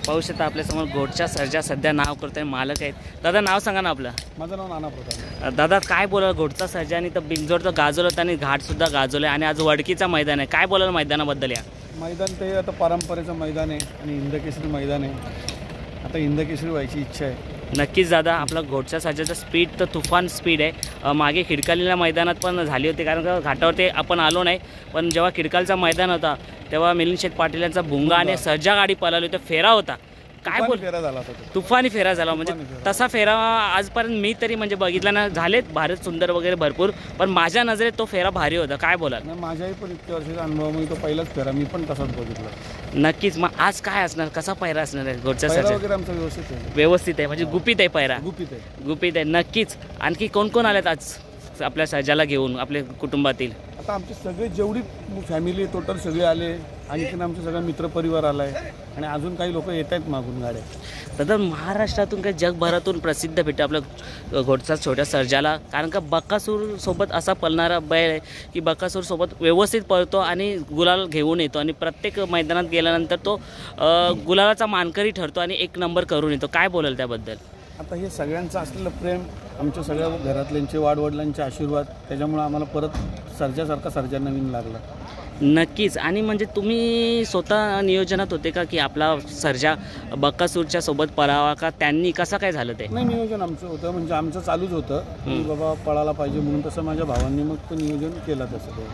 पाहू शकता आपल्यासमोर घोटचा सर्जा सध्या नाव करतोय, मालक आहेत. दादा नाव सांगा ना आपलं. माझं नाव नाना प्रधान. दादा काय बोलाल घोटचा सर्जा आणि तर बिंजोड तर गाजवलं आणि घाटसुद्धा गाजवलं आणि आज वडकीचा मैदान आहे, काय बोलाल मैदानाबद्दल? या मैदान ते आता परंपरेचं मैदान आहे आणि हिंदकेसरी मैदान आहे. आता हिंदकेसरी व्हायची इच्छा आहे. नक्कीच दादा, आपला घोटचा सर्जाचा स्पीड तर तुफान स्पीड आहे. मागे खिडकालीला मैदानात पण झाली होती, कारण का घाटावरती आपण आलो नाही, पण जेव्हा खिडकालचा मैदान होता तेव्हा मिलिंद शेठ पाटील यांचा भुंगा आणि सर्जा गाडी पळाली होती. फेरा होता, काय बोल फेरा झाला होता, तुफानी फेरा झाला. म्हणजे तसा फेरा आजपर्यंत मी तरी म्हणजे बघितला ना. झालेत भारत सुंदर वगैरे भरपूर, पण माझ्या नजरेत तो फेरा भारी होता. काय बोलाल? माझ्याही पण इतक्या वर्षाचा अनुभव, मी तो पहिलाच फेरा मी पण तसाच बघितला. नक्कीच. मग आज काय असणार, कसा पैरा असणार आहे घोटचा सर्जा? वगैरे आमचा व्यवस्थित आहे. व्यवस्थित आहे म्हणजे गुपित आहे पैरा? गुपित आहे. गुपित आहे. नक्कीच. आणखी कोण कोण आलेत आज आपल्या सर्जाला घेऊन आपल्या कुटुंबातील? आता आमचे सगळे जेवढी फॅमिली टोटल सगळे आले, आणखीन आमचे सगळा मित्रपरिवार आला आहे आणि अजून काही लोक येत आहेत मागून गाड्या. दादा महाराष्ट्रातून काही जगभरातून प्रसिद्ध भेटतं आपलं घोटचा छोट्या सर्जाला, कारण का बकासूर सोबत असा पळणारा बैल आहे की बकासूर सोबत व्यवस्थित पळतो आणि गुलाल घेऊन येतो आणि प्रत्येक मैदानात गेल्यानंतर तो गुलालाचा मानकरी ठरतो आणि एक नंबर करून येतो. काय बोलाल त्याबद्दल? आता हे सगळ्यांचं असलेलं प्रेम, आमच्या सगळ्या घरातल्यांचे वाडवडिलांचे आशीर्वाद, त्याच्यामुळे आम्हाला परत सर्जासारखा सर्जा नवीन लागला. नक्कीच. आणि म्हणजे तुम्ही स्वतः नियोजनात होते का की आपला सर्जा बकासूरच्या सोबत पळावा का? त्यांनी कसं काय झालं ते? नाही, नियोजन आमचं होतं, म्हणजे आमचं चालूच होतं की बाबा पळायला पाहिजे म्हणून. तसं माझ्या भावांनी मग तो नियोजन केलं तसं ते.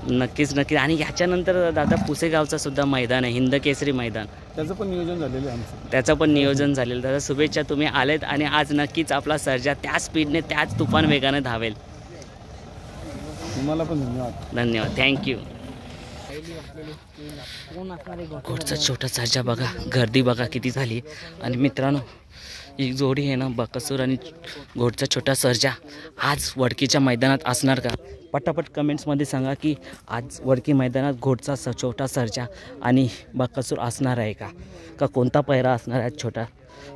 नक्कीच नक्कीच. आणि याच्यानंतर दादा पुसेगावचा सुद्धा मैदान आहे, हिंदकेसरी मैदान, त्याचं पण नियोजन झालेलं आहे आमचं. त्याचं पण नियोजन झालेलं. दादा शुभेच्छा, तुम्ही आलेत आणि आज नक्कीच आपला सर्जा त्याच स्पीडने त्याच तुफान वेगाने धावेल. तुम्हाला पण धन्यवाद. धन्यवाद, थँक्यू. घोटचा छोटा सर्जा बघा, गर्दी बघा किती झाली. आणि मित्रांनो ही जोडी आहे ना, बकासूर आणि घोटचा छोटा सर्जा आज वडकीच्या मैदानात असणार का? पटापट कमेंट्समध्ये सांगा की आज वडकी मैदानात घोटचा छोटा सर्जा आणि बकासूर असणार आहे का कोणता पैरा असणार आहे छोटा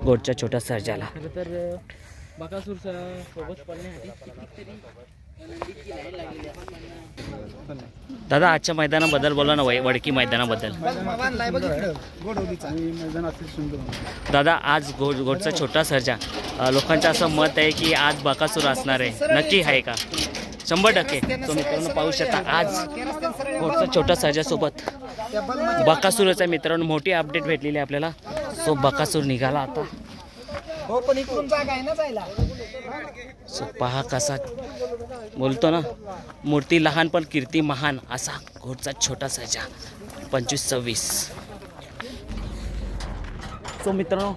घोटच्या छोट्या सर्जाला? तर बकासूर सोबत पळण्यासाठी दादा आजच्या मैदानाबद्दल बोला ना, वडकी मैदानाबद्दल. दादा आज घोटचा छोटा सर्जा, लोकांचं असं मत आहे की आज बकासूर असणार आहे, नक्की आहे का? 100%. तो मित्रांनो पाहू शकता आज घोटचा छोटा सर्जासोबत बकासूरचा मित्रांनो मोठी अपडेट भेटलेली आहे आपल्याला. सो बकासूर निघाला आता. सो पहा कसा बोलतो ना, मूर्ती लहान पण कीर्ती महान, असा घोटचा छोटा सर्जा 25-26. सो मित्रांनो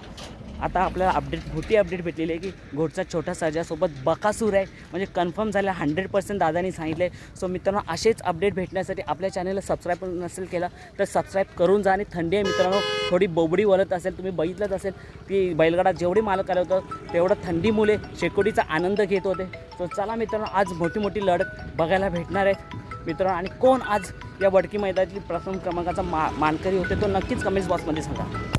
आता आपल्याला मोठी अपडेट भेटलेली आहे की घोटचा छोटा सर्जासोबत बकासूर आहे, म्हणजे कन्फर्म झालं 100% दादानी सांगितलं आहे. सो मित्रांनो असेच अपडेट भेटण्यासाठी आपल्या चॅनलला सबस्क्राईब नसेल केला तर सबस्क्राईब करून जा. आणि थंडी आहे मित्रांनो, थोडी बोबडी वळत असेल, तुम्ही बघितलंच असेल की बैलगाडा जेवढी मालक आलं होतं तेवढं थंडीमुळे शेकोटीचा आनंद घेत होते. सो चला मित्रांनो आज मोठी मोठी लढत बघायला भेटणार आहे मित्रांनो. आणि कोण आज या वडकी मैदानातली प्रथम क्रमांकाचा मानकरी होते तो नक्कीच कमेंट्स बॉक्समध्ये सांगा.